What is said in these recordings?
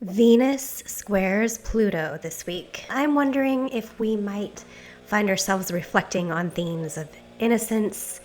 Venus squares Pluto this week. I'm wondering if we might find ourselves reflecting on themes of innocence,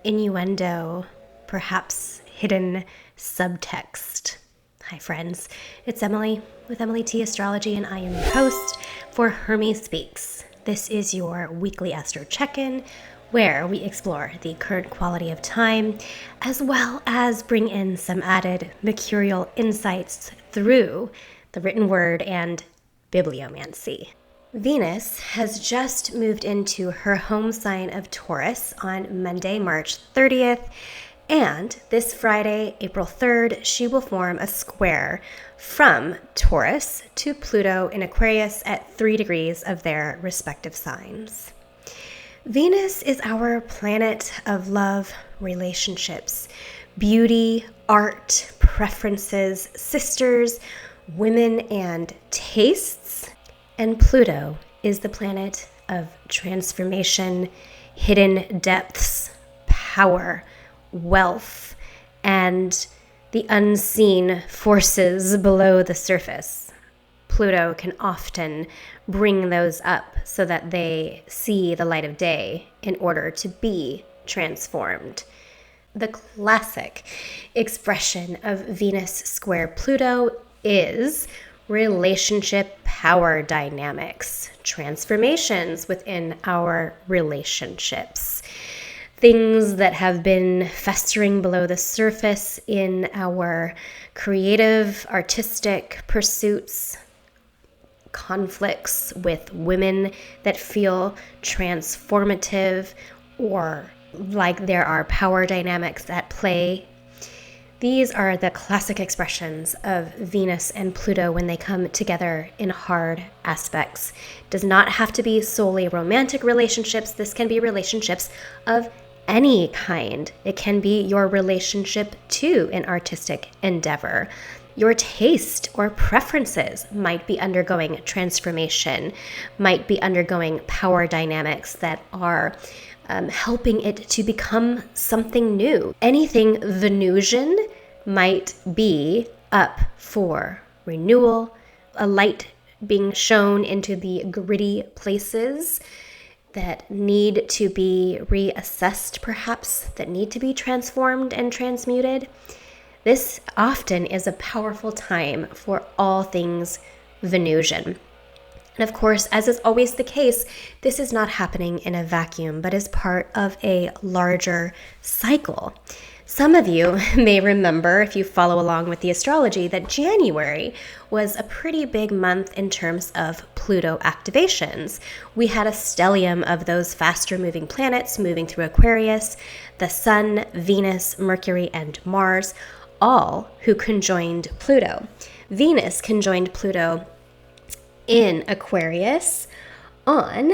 innuendo, perhaps hidden subtext. Hi friends, it's Emily with Emily T. Astrology, and I am your host for Hermes Speaks. This is your weekly astro check-in where we explore the current quality of time as well as bring in some added mercurial insights through the written word and bibliomancy. Venus has just moved into her home sign of Taurus on Monday, March 30th, and this Friday, April 3rd, she will form a square from Taurus to Pluto in Aquarius at 3 degrees of their respective signs. Venus is our planet of love, relationships, beauty, art, preferences, sisters, women, and tastes. And Pluto is the planet of transformation, hidden depths, power, wealth, and the unseen forces below the surface. Pluto can often bring those up so that they see the light of day in order to be transformed. The classic expression of Venus square Pluto is relationship power dynamics, transformations within our relationships, things that have been festering below the surface in our creative, artistic pursuits, conflicts with women that feel transformative or like there are power dynamics at play. These are the classic expressions of Venus and Pluto when they come together in hard aspects. It does not have to be solely romantic relationships. This can be relationships of any kind. It can be your relationship to an artistic endeavor. Your taste or preferences might be undergoing transformation, might be undergoing power dynamics that are helping it to become something new. Anything Venusian might be up for renewal, a light being shown into the gritty places that need to be reassessed, perhaps, that need to be transformed and transmuted. This often is a powerful time for all things Venusian. And of course, as is always the case, this is not happening in a vacuum, but is part of a larger cycle. Some of you may remember, if you follow along with the astrology, that January was a pretty big month in terms of Pluto activations. We had a stellium of those faster moving planets moving through Aquarius, the Sun, Venus, Mercury, and Mars, all who conjoined Pluto. Venus conjoined Pluto in Aquarius on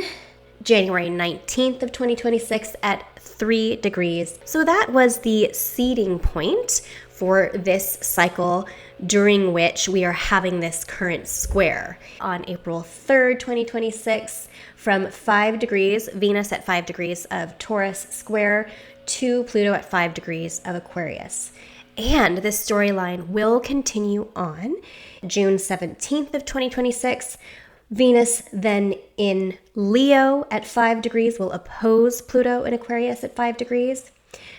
January 19th of 2026 at 3 degrees. So that was the seeding point for this cycle during which we are having this current square. On April 3rd, 2026, from 5 degrees, Venus at 5 degrees of Taurus square to Pluto at 5 degrees of Aquarius. And this storyline will continue on June 17th of 2026. Venus then in Leo at 5 degrees will oppose Pluto in Aquarius at 5 degrees.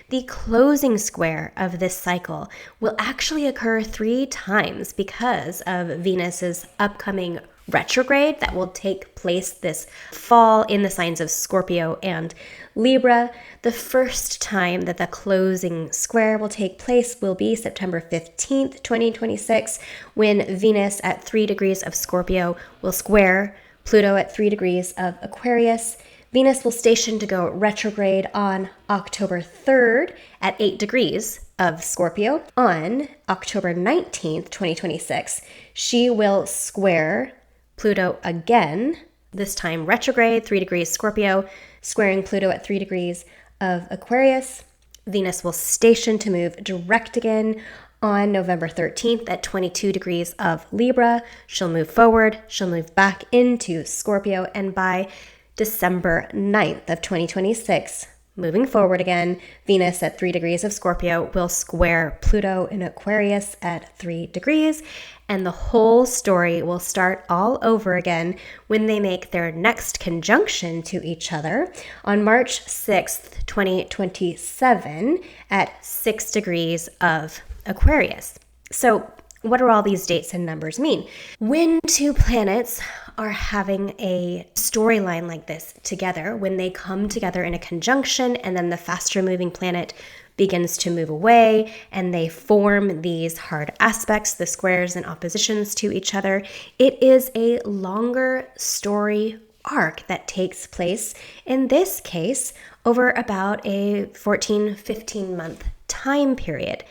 The closing square of this cycle will actually occur 3 times because of Venus's upcoming retrograde that will take place this fall in the signs of Scorpio and Libra. The first time that the closing square will take place will be September 15th, 2026, when Venus at 3 degrees of Scorpio will square Pluto at 3 degrees of Aquarius. Venus will station to go retrograde on October 3rd at 8 degrees of Scorpio. On October 19th, 2026, she will square Pluto again, this time retrograde, 3 degrees Scorpio, squaring Pluto at 3 degrees of Aquarius. Venus will station to move direct again on November 13th at 22 degrees of Libra. She'll move forward, she'll move back into Scorpio, and by December 9th of 2026, moving forward again, Venus at 3 degrees of Scorpio will square Pluto in Aquarius at 3 degrees, and the whole story will start all over again when they make their next conjunction to each other on March 6th, 2027 at 6 degrees of Aquarius. So what do all these dates and numbers mean? When two planets are having a storyline like this together, when they come together in a conjunction and then the faster moving planet begins to move away and they form these hard aspects, the squares and oppositions to each other, it is a longer story arc that takes place, in this case, over about a 14-15 month time period.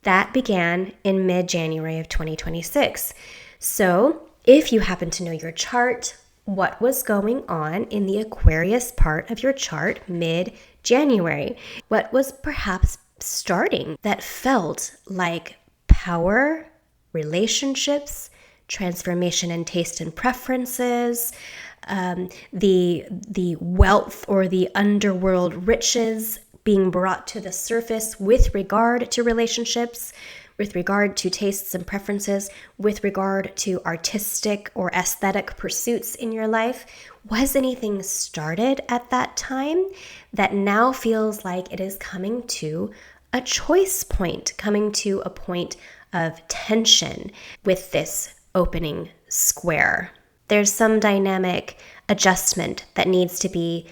That began in mid-January of 2026. So if you happen to know your chart, what was going on in the Aquarius part of your chart mid-January? What was perhaps starting that felt like power, relationships, transformation in taste and preferences, the wealth or the underworld riches being brought to the surface with regard to relationships, with regard to tastes and preferences, with regard to artistic or aesthetic pursuits in your life? Was anything started at that time that now feels like it is coming to a choice point, coming to a point of tension with this opening square? There's some dynamic adjustment that needs to be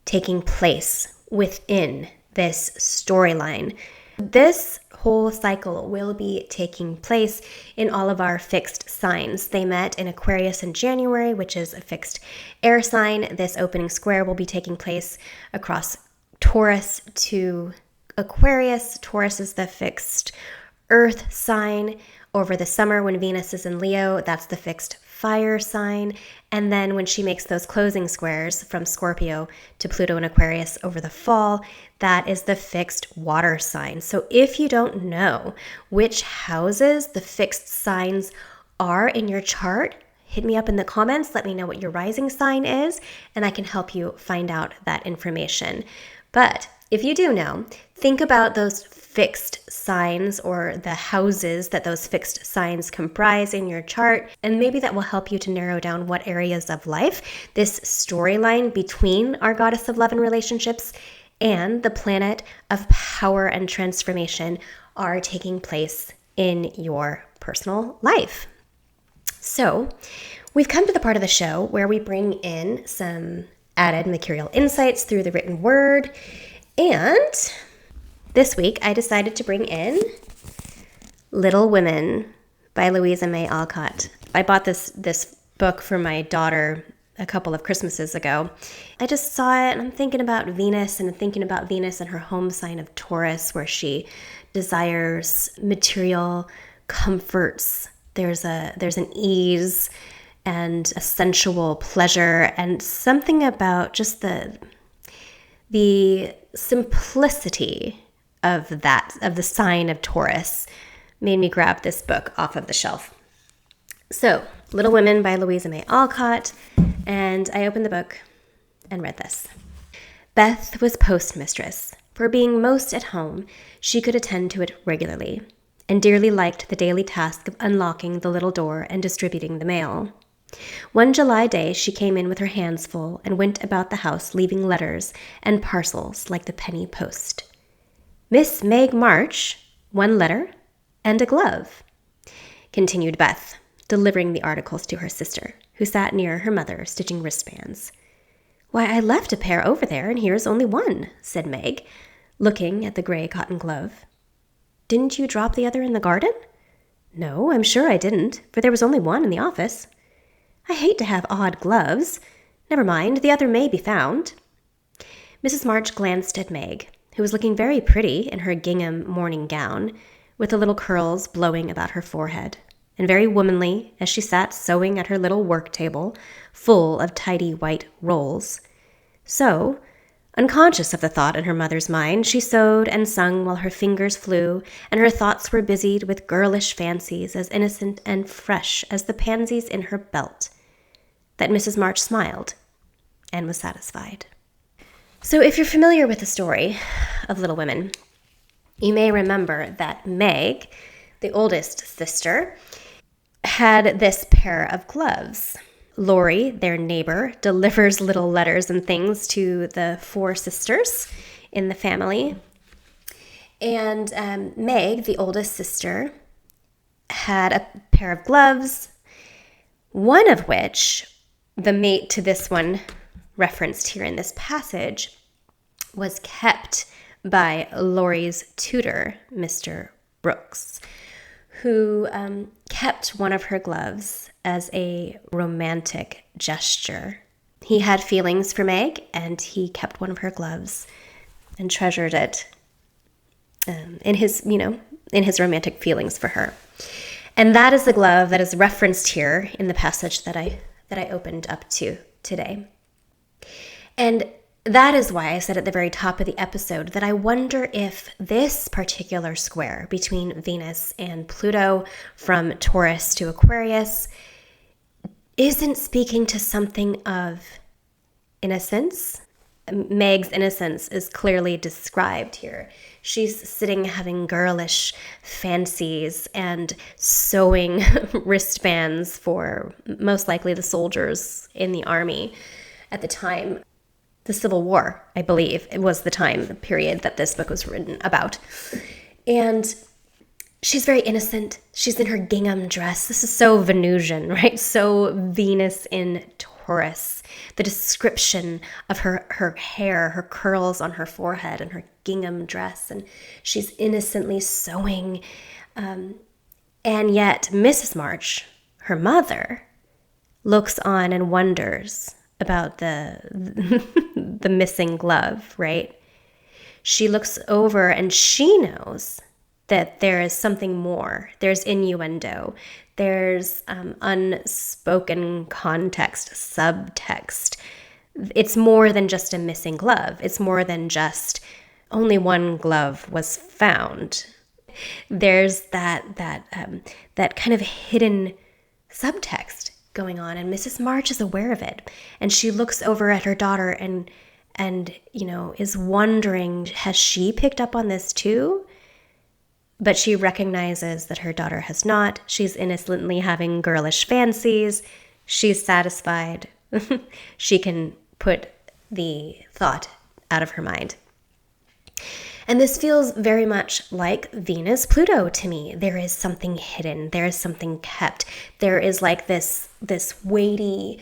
taking place within this storyline. This whole cycle will be taking place in all of our fixed signs. They met in Aquarius in January, which is a fixed air sign. This opening square will be taking place across Taurus to Aquarius. Taurus is the fixed earth sign. Over the summer when Venus is in Leo, that's the fixed fire sign. And then when she makes those closing squares from Scorpio to Pluto and Aquarius over the fall, that is the fixed water sign. So if you don't know which houses the fixed signs are in your chart, hit me up in the comments. Let me know what your rising sign is, and I can help you find out that information. But if you do know, think about those fixed signs or the houses that those fixed signs comprise in your chart, and maybe that will help you to narrow down what areas of life this storyline between our goddess of love and relationships and the planet of power and transformation are taking place in your personal life. So we've come to the part of the show where we bring in some added mercurial insights through the written word, and this week, I decided to bring in Little Women by Louisa May Alcott. I bought this book for my daughter a couple of Christmases ago. I just saw it, and I'm thinking about Venus and her home sign of Taurus, where she desires material comforts. There's an ease and a sensual pleasure, and something about just the simplicity of the sign of Taurus made me grab this book off of the shelf. So, Little Women by Louisa May Alcott, and I opened the book and read this. Beth was postmistress, for being most at home, she could attend to it regularly, and dearly liked the daily task of unlocking the little door and distributing the mail. One July day she came in with her hands full and went about the house leaving letters and parcels like the penny post. Miss Meg March, 1 letter and a glove, continued Beth, delivering the articles to her sister, who sat near her mother stitching wristbands. Why, I left a pair over there, and here's only 1, said Meg, looking at the gray cotton glove. Didn't you drop the other in the garden? No, I'm sure I didn't, for there was only 1 in the office. I hate to have odd gloves. Never mind, the other may be found. Mrs. March glanced at Meg, who was looking very pretty in her gingham morning gown, with the little curls blowing about her forehead, and very womanly as she sat sewing at her little work table, full of tidy white rolls. So, unconscious of the thought in her mother's mind, she sewed and sung while her fingers flew, and her thoughts were busied with girlish fancies as innocent and fresh as the pansies in her belt. That Mrs. March smiled and was satisfied. So if you're familiar with the story of Little Women, you may remember that Meg, the oldest sister, had this pair of gloves. Lori, their neighbor, delivers little letters and things to the 4 sisters in the family. And Meg, the oldest sister, had a pair of gloves, one of which, the mate to this one referenced here in this passage, was kept by Lori's tutor, Mr. Brooks, who kept one of her gloves as a romantic gesture. He had feelings for Meg, and he kept one of her gloves and treasured it in his romantic feelings for her. And that is the glove that is referenced here in the passage that I opened up to today. And that is why I said at the very top of the episode that I wonder if this particular square between Venus and Pluto from Taurus to Aquarius isn't speaking to something of innocence. Meg's innocence is clearly described here. She's sitting having girlish fancies and sewing wristbands for most likely the soldiers in the army at the time. The Civil War, I believe, it was the period that this book was written about. And she's very innocent. She's in her gingham dress. This is so Venusian, right? So Venus in Taurus. The description of her hair, her curls on her forehead, and her gingham dress. And she's innocently sewing. And yet Mrs. March, her mother, looks on and wonders about the missing glove, right? She looks over and she knows that there is something more. There's innuendo. There's unspoken context, subtext. It's more than just a missing glove. It's more than just only one glove was found. There's that kind of hidden subtext going on, and Mrs. March is aware of it, and she looks over at her daughter and is wondering, has she picked up on this too? But she recognizes that her daughter has not. She's innocently having girlish fancies. She's satisfied. She can put the thought out of her mind. And this feels very much like Venus-Pluto to me. There is something hidden. There is something kept. There is like this weighty,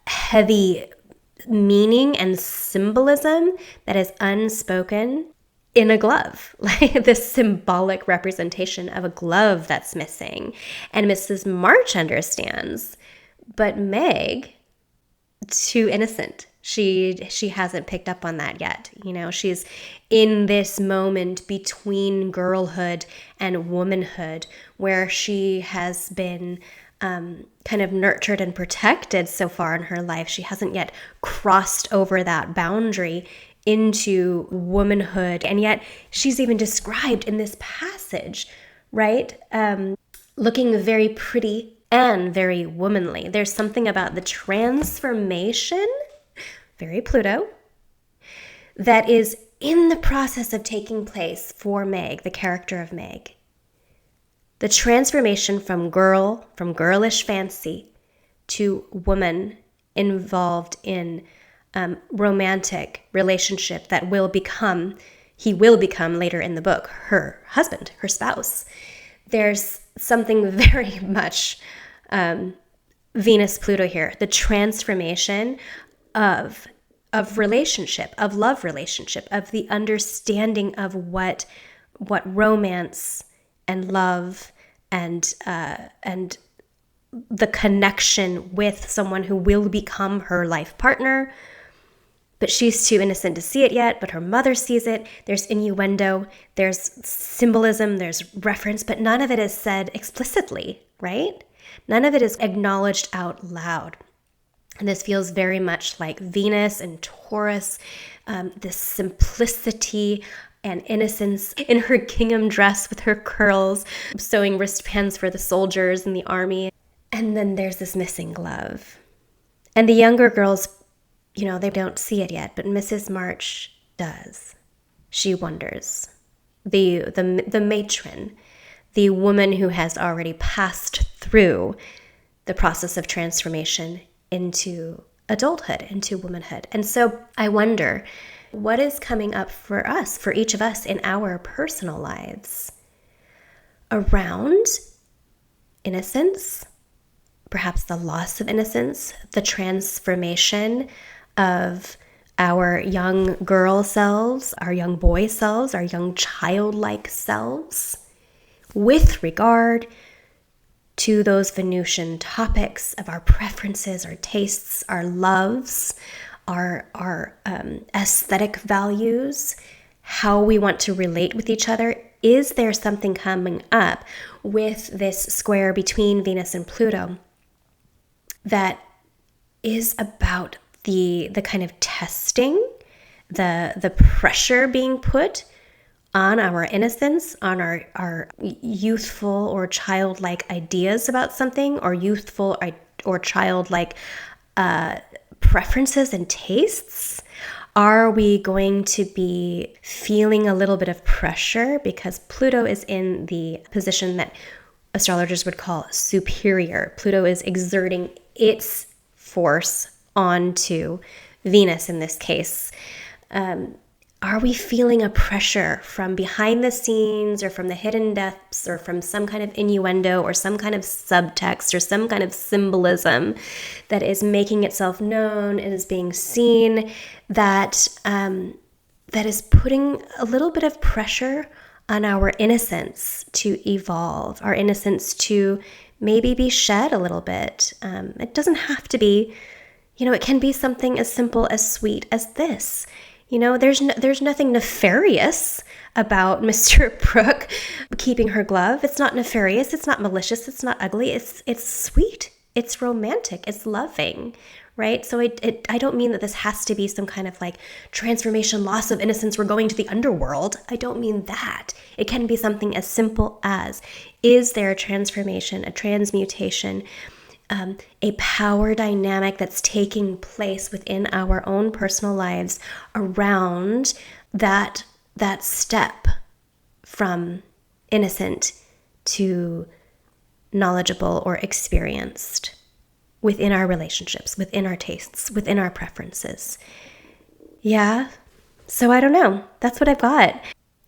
heavy meaning and symbolism that is unspoken in a glove, like this symbolic representation of a glove that's missing. And Mrs. March understands, but Meg, too innocent. She hasn't picked up on that yet. She's in this moment between girlhood and womanhood where she has been kind of nurtured and protected so far in her life. She hasn't yet crossed over that boundary into womanhood. And yet she's even described in this passage, right? Looking very pretty and very womanly. There's something about the transformation, very Pluto, that is in the process of taking place for Meg, the character of Meg. The transformation from girlish fancy to woman involved in romantic relationship that he will become later in the book, her husband, her spouse. There's something very much Venus-Pluto here, the transformation of relationship, of love relationship, of the understanding of what romance and love and the connection with someone who will become her life partner. But she's too innocent to see it yet, but her mother sees it. There's innuendo, there's symbolism, there's reference, but none of it is said explicitly, right? None of it is acknowledged out loud. And this feels very much like Venus and Taurus, this simplicity and innocence in her gingham dress with her curls, sewing wristbands for the soldiers in the army. And then there's this missing glove. And the younger girls they don't see it yet, but Mrs. March does. She wonders. The matron, the woman who has already passed through the process of transformation into adulthood, into womanhood. And so I wonder, what is coming up for us, for each of us in our personal lives around innocence, perhaps the loss of innocence, the transformation of our young girl selves, our young boy selves, our young childlike selves, with regard to those Venusian topics of our preferences, our tastes, our loves, our aesthetic values, how we want to relate with each other. Is there something coming up with this square between Venus and Pluto that is about the kind of testing, the pressure being put on our innocence, on our youthful or childlike ideas about something, or youthful or childlike preferences and tastes? Are we going to be feeling a little bit of pressure because Pluto is in the position that astrologers would call superior? Pluto is exerting its force onto Venus in this case. Are we feeling a pressure from behind the scenes or from the hidden depths or from some kind of innuendo or some kind of subtext or some kind of symbolism that is making itself known and is being seen, that is putting a little bit of pressure on our innocence to evolve, our innocence to maybe be shed a little bit? It doesn't have to be, it can be something as simple as sweet as this. There's nothing nefarious about Mr. Brooke keeping her glove. It's not nefarious. It's not malicious. It's not ugly. It's sweet. It's romantic. It's loving, right? So I don't mean that this has to be some kind of like transformation, loss of innocence, we're going to the underworld. I don't mean that. It can be something as simple as, is there a transformation, a transmutation, a power dynamic that's taking place within our own personal lives around that step from innocent to knowledgeable or experienced within our relationships, within our tastes, within our preferences. Yeah. So I don't know. That's what I've got.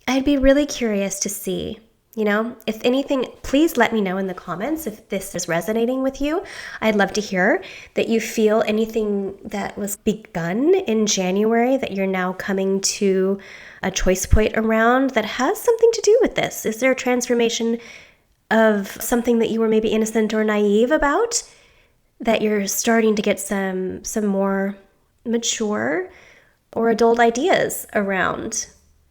I'd be really curious to see, if anything, please let me know in the comments if this is resonating with you. I'd love to hear that you feel anything that was begun in January that you're now coming to a choice point around that has something to do with this. Is there a transformation of something that you were maybe innocent or naive about that you're starting to get some more mature or adult ideas around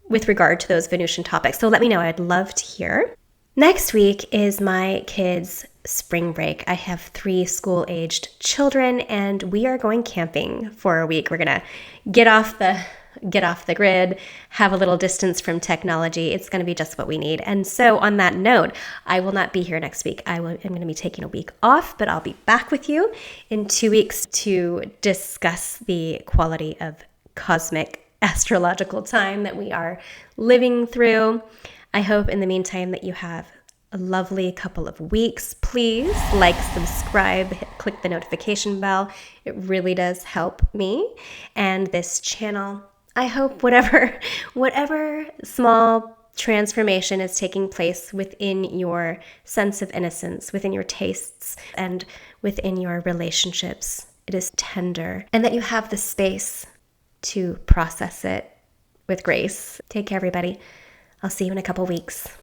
with regard to those Venusian topics? So let me know. I'd love to hear. Next week is my kids' spring break. I have 3 school-aged children, and we are going camping for a week. We're gonna get off the grid, have a little distance from technology. It's gonna be just what we need. And so on that note, I will not be here next week. I'm gonna be taking a week off, but I'll be back with you in 2 weeks to discuss the quality of cosmic astrological time that we are living through. I hope in the meantime that you have a lovely couple of weeks. Please like, subscribe, click the notification bell. It really does help me and this channel. I hope whatever small transformation is taking place within your sense of innocence, within your tastes, and within your relationships, it is tender, and that you have the space to process it with grace. Take care, everybody. I'll see you in a couple weeks.